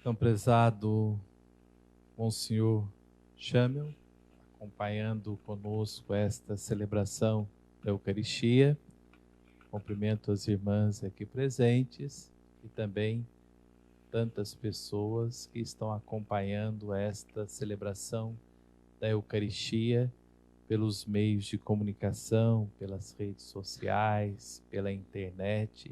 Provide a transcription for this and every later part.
Tão prezado Monsenhor Chamel, acompanhando conosco esta celebração da Eucaristia. Cumprimento as irmãs aqui presentes e também tantas pessoas que estão acompanhando esta celebração da Eucaristia pelos meios de comunicação, pelas redes sociais, pela internet.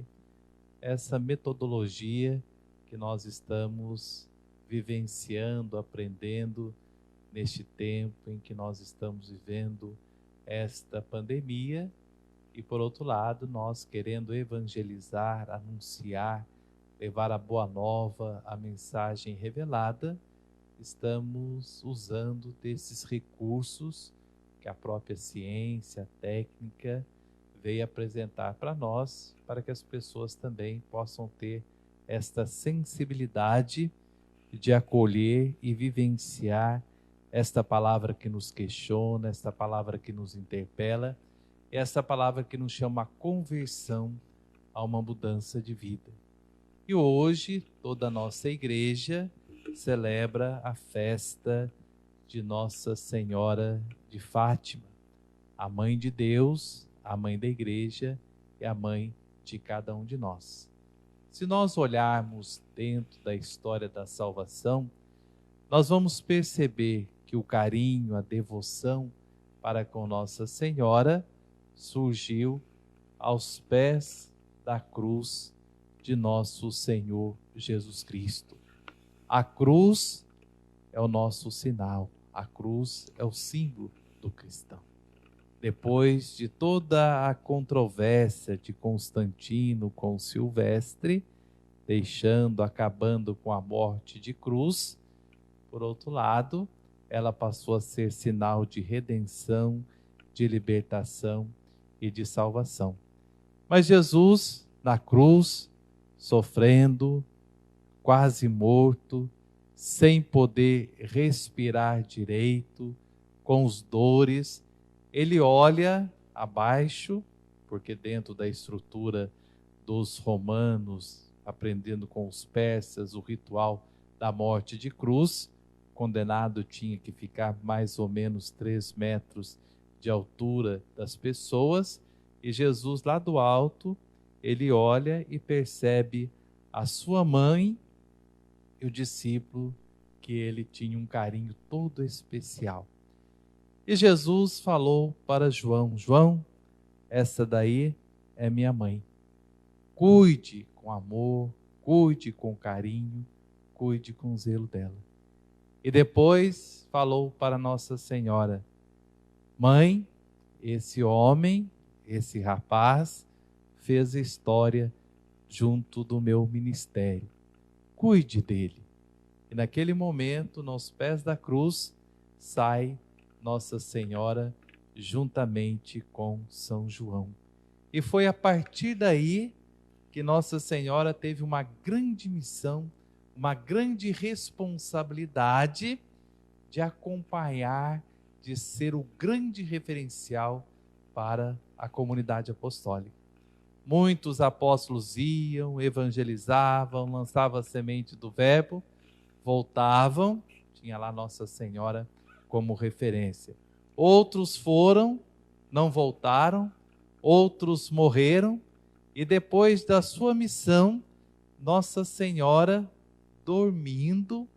Essa metodologia que nós estamos vivenciando, aprendendo neste tempo em que nós estamos vivendo esta pandemia e, por outro lado, nós querendo evangelizar, anunciar, levar a boa nova, a mensagem revelada, estamos usando desses recursos que a própria ciência, a técnica veio apresentar para nós, para que as pessoas também possam ter esta sensibilidade de acolher e vivenciar esta palavra que nos questiona, esta palavra que nos interpela, esta palavra que nos chama a conversão a uma mudança de vida. E hoje toda a nossa igreja celebra a festa de Nossa Senhora de Fátima, a Mãe de Deus, a Mãe da Igreja e a Mãe de cada um de nós. Se nós olharmos dentro da história da salvação, nós vamos perceber que o carinho, a devoção para com Nossa Senhora surgiu aos pés da cruz de nosso Senhor Jesus Cristo. A cruz é o nosso sinal, a cruz é o símbolo do cristão. Depois de toda a controvérsia de Constantino com Silvestre, acabando com a morte de cruz, por outro lado, ela passou a ser sinal de redenção, de libertação e de salvação. Mas Jesus, na cruz, sofrendo, quase morto, sem poder respirar direito, com os dores, ele olha abaixo, porque dentro da estrutura dos romanos, aprendendo com os persas o ritual da morte de cruz, o condenado tinha que ficar mais ou menos 3 metros de altura das pessoas, e Jesus lá do alto, ele olha e percebe a sua mãe e o discípulo que ele tinha um carinho todo especial. E Jesus falou para João: João, essa daí é minha mãe. Cuide com amor, cuide com carinho, cuide com zelo dela. E depois falou para Nossa Senhora: mãe, esse homem, esse rapaz, fez história junto do meu ministério. Cuide dele. E naquele momento, nos pés da cruz, sai Nossa Senhora juntamente com São João. E foi a partir daí que Nossa Senhora teve uma grande missão, uma grande responsabilidade de acompanhar, de ser o grande referencial para a comunidade apostólica. Muitos apóstolos iam, evangelizavam, lançavam a semente do verbo, voltavam, tinha lá Nossa Senhora como referência. Outros foram, não voltaram, outros morreram, e depois da sua missão, Nossa Senhora, dormindo,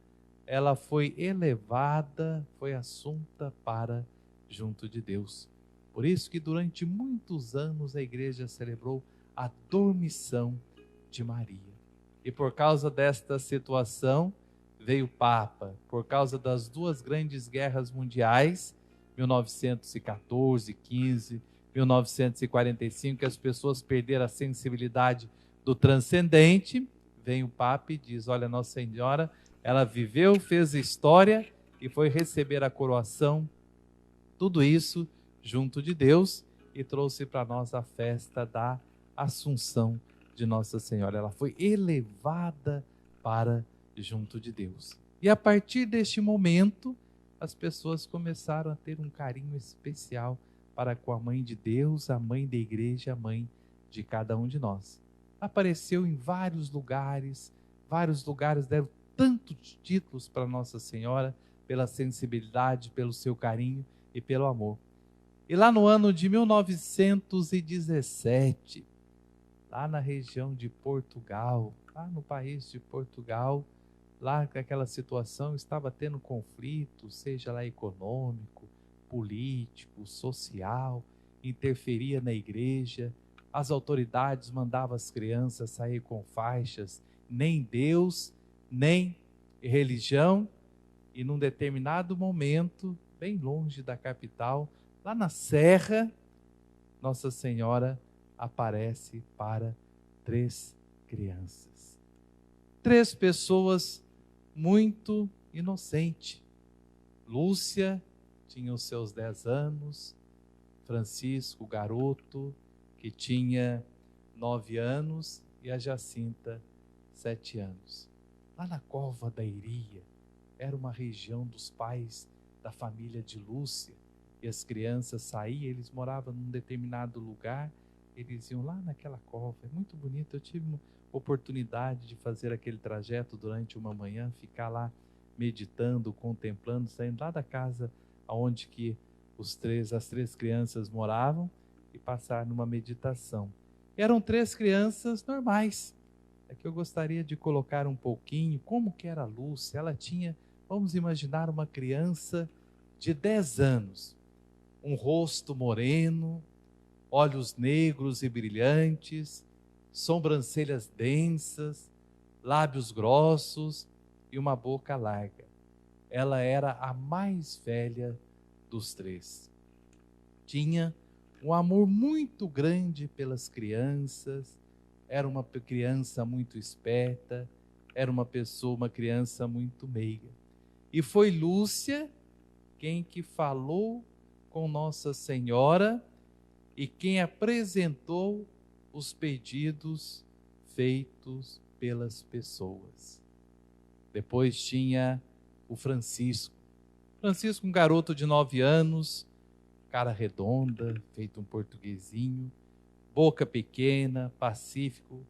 ela foi elevada, foi assunta para junto de Deus. Por isso que durante muitos anos a igreja celebrou a dormição de Maria. E por causa desta situação, veio o Papa, por causa das 2 grandes guerras mundiais, 1914, 15, 1945, que as pessoas perderam a sensibilidade do transcendente, vem o Papa e diz: olha, Nossa Senhora, ela viveu, fez história e foi receber a coroação, tudo isso junto de Deus, e trouxe para nós a festa da Assunção de Nossa Senhora. Ela foi elevada para junto de Deus. E a partir deste momento, as pessoas começaram a ter um carinho especial para com a Mãe de Deus, a Mãe da Igreja, a Mãe de cada um de nós. Apareceu em vários lugares deram tantos títulos para Nossa Senhora, pela sensibilidade, pelo seu carinho e pelo amor. E lá no ano de 1917, lá na região de Portugal, lá no país de Portugal, lá aquela situação estava tendo conflito, seja lá econômico, político, social, interferia na igreja, as autoridades mandavam as crianças sair com faixas, nem Deus, nem religião, e num determinado momento, bem longe da capital, lá na serra, Nossa Senhora aparece para 3 crianças. 3 pessoas muito inocentes. Lúcia tinha os seus 10 anos, Francisco, garoto, que tinha 9 anos, e a Jacinta, 7 anos. Lá na Cova da Iria, era uma região dos pais da família de Lúcia, e as crianças saíam, eles moravam num determinado lugar, eles iam lá naquela cova, é muito bonito. Eu tive uma oportunidade de fazer aquele trajeto durante uma manhã, ficar lá meditando, contemplando, saindo lá da casa onde que as 3 crianças moravam e passar numa meditação. Eram 3 crianças normais. É que eu gostaria de colocar um pouquinho como que era a Lúcia. Ela tinha, vamos imaginar, uma criança de 10 anos, um rosto moreno, olhos negros e brilhantes, sobrancelhas densas, lábios grossos e uma boca larga. Ela era a mais velha dos 3. Tinha um amor muito grande pelas crianças, era uma criança muito esperta, era uma criança muito meiga. E foi Lúcia quem que falou com Nossa Senhora e quem apresentou os pedidos feitos pelas pessoas. Depois tinha o Francisco. Francisco, um garoto de 9 anos, cara redonda, feito um portuguesinho, boca pequena, pacífico,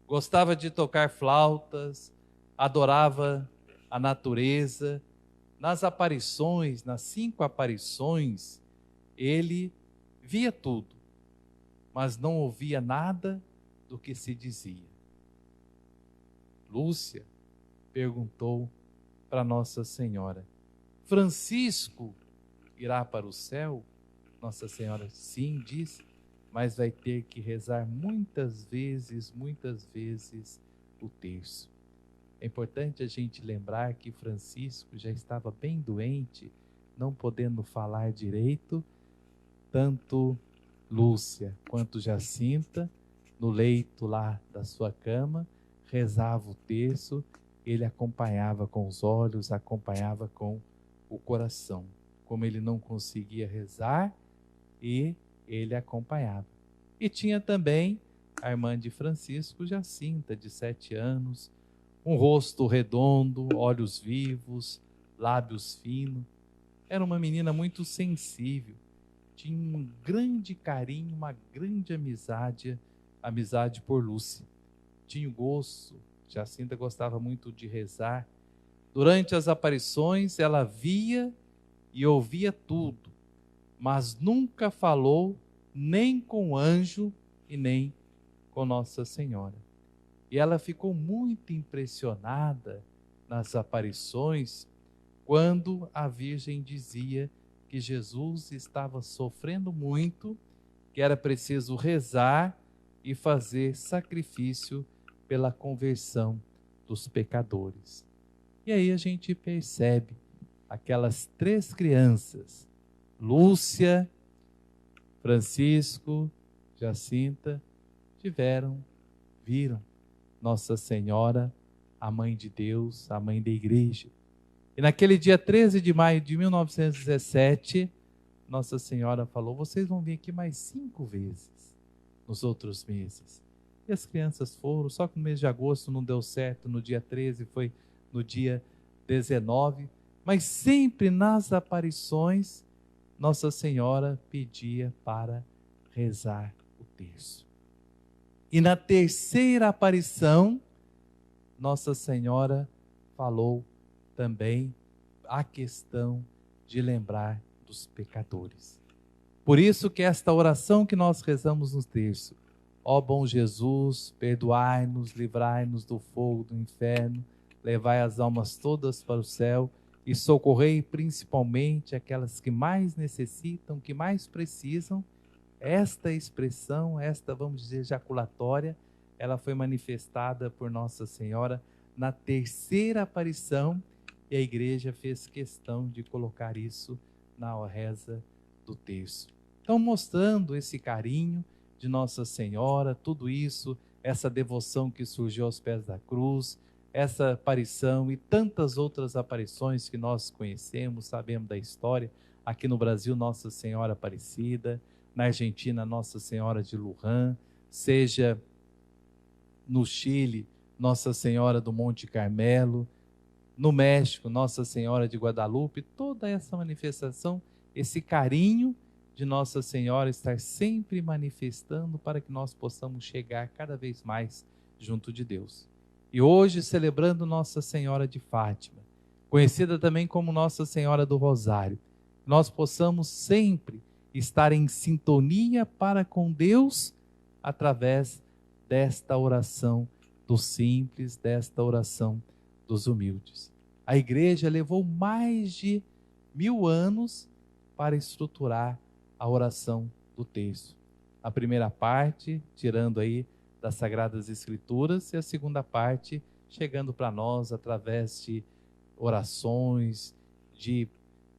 gostava de tocar flautas, adorava a natureza. Nas aparições, nas 5 aparições, ele via tudo, mas não ouvia nada do que se dizia. Lúcia perguntou para Nossa Senhora: Francisco irá para o céu? Nossa Senhora, sim, disse, mas vai ter que rezar muitas vezes o terço. É importante a gente lembrar que Francisco já estava bem doente, não podendo falar direito. Tanto Lúcia quanto Jacinta, no leito lá da sua cama, rezava o terço, ele acompanhava com os olhos, acompanhava com o coração. Como ele não conseguia rezar, e ele acompanhava. E tinha também a irmã de Francisco, Jacinta, de 7 anos, um rosto redondo, olhos vivos, lábios finos. Era uma menina muito sensível, tinha um grande carinho, uma grande amizade por Lúcia. Tinha o gosto, Jacinta gostava muito de rezar. Durante as aparições, ela via e ouvia tudo, mas nunca falou nem com o anjo e nem com Nossa Senhora. E ela ficou muito impressionada nas aparições quando a Virgem dizia que Jesus estava sofrendo muito, que era preciso rezar e fazer sacrifício pela conversão dos pecadores. E aí a gente percebe aquelas 3 crianças, Lúcia, Francisco, Jacinta, viram Nossa Senhora, a Mãe de Deus, a Mãe da Igreja. E naquele dia 13 de maio de 1917, Nossa Senhora falou: vocês vão vir aqui mais 5 vezes nos outros meses. E as crianças foram, só que no mês de agosto não deu certo, no dia 13 foi no dia 19, mas sempre nas aparições, Nossa Senhora pedia para rezar o terço. E na terceira aparição, Nossa Senhora falou também a questão de lembrar dos pecadores. Por isso que esta oração que nós rezamos no terço, ó bom Jesus, perdoai-nos, livrai-nos do fogo do inferno, levai as almas todas para o céu e socorrei principalmente aquelas que mais necessitam, que mais precisam. Esta expressão, esta, vamos dizer, ejaculatória, ela foi manifestada por Nossa Senhora na terceira aparição, e a igreja fez questão de colocar isso na reza do terço. Então, mostrando esse carinho de Nossa Senhora, tudo isso, essa devoção que surgiu aos pés da cruz, essa aparição e tantas outras aparições que nós conhecemos, sabemos da história. Aqui no Brasil, Nossa Senhora Aparecida, na Argentina, Nossa Senhora de Luján, seja no Chile, Nossa Senhora do Monte Carmelo, no México, Nossa Senhora de Guadalupe, toda essa manifestação, esse carinho de Nossa Senhora estar sempre manifestando para que nós possamos chegar cada vez mais junto de Deus. E hoje, celebrando Nossa Senhora de Fátima, conhecida também como Nossa Senhora do Rosário, nós possamos sempre estar em sintonia para com Deus através desta oração dos simples, desta oração dos humildes. A igreja levou mais de 1000 anos para estruturar a oração do terço. A primeira parte, tirando aí das Sagradas Escrituras, e a segunda parte, chegando para nós através de orações,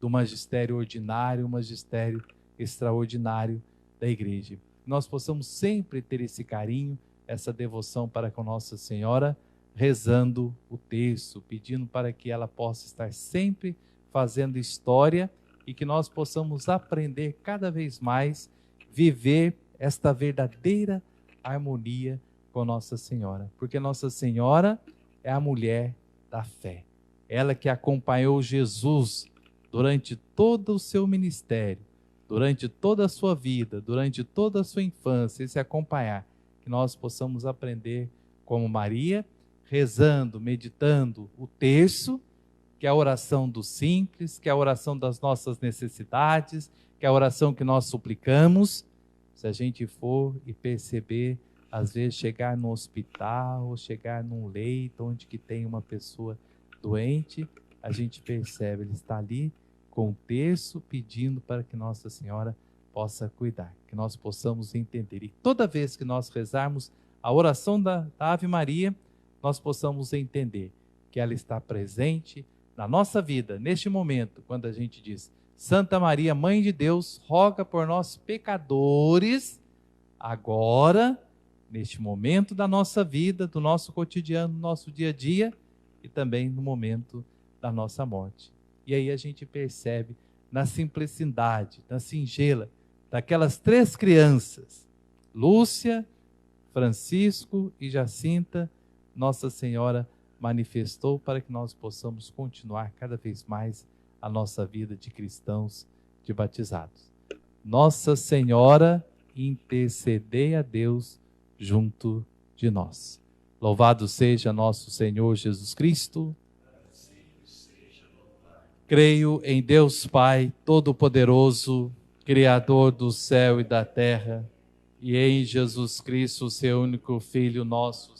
do magistério ordinário, o magistério extraordinário da igreja. Nós possamos sempre ter esse carinho, essa devoção para com Nossa Senhora, rezando o terço, pedindo para que ela possa estar sempre fazendo história e que nós possamos aprender cada vez mais, viver esta verdadeira harmonia com Nossa Senhora. Porque Nossa Senhora é a mulher da fé. Ela que acompanhou Jesus durante todo o seu ministério, durante toda a sua vida, durante toda a sua infância, e se acompanhar, que nós possamos aprender como Maria, rezando, meditando o terço, que é a oração do simples, que é a oração das nossas necessidades, que é a oração que nós suplicamos. Se a gente for e perceber, às vezes chegar no hospital, ou chegar num leito onde que tem uma pessoa doente, a gente percebe, ele está ali com o terço pedindo para que Nossa Senhora possa cuidar, que nós possamos entender. E toda vez que nós rezarmos a oração da Ave Maria, nós possamos entender que ela está presente na nossa vida, neste momento, quando a gente diz: Santa Maria, Mãe de Deus, roga por nós pecadores, agora, neste momento da nossa vida, do nosso cotidiano, do nosso dia a dia, e também no momento da nossa morte. E aí a gente percebe na simplicidade, na singela, daquelas 3 crianças, Lúcia, Francisco e Jacinta, Nossa Senhora manifestou para que nós possamos continuar cada vez mais a nossa vida de cristãos, de batizados. Nossa Senhora, intercedei a Deus junto de nós. Louvado seja nosso Senhor Jesus Cristo. Creio em Deus Pai Todo-Poderoso, Criador do céu e da terra, e em Jesus Cristo, seu único Filho, nosso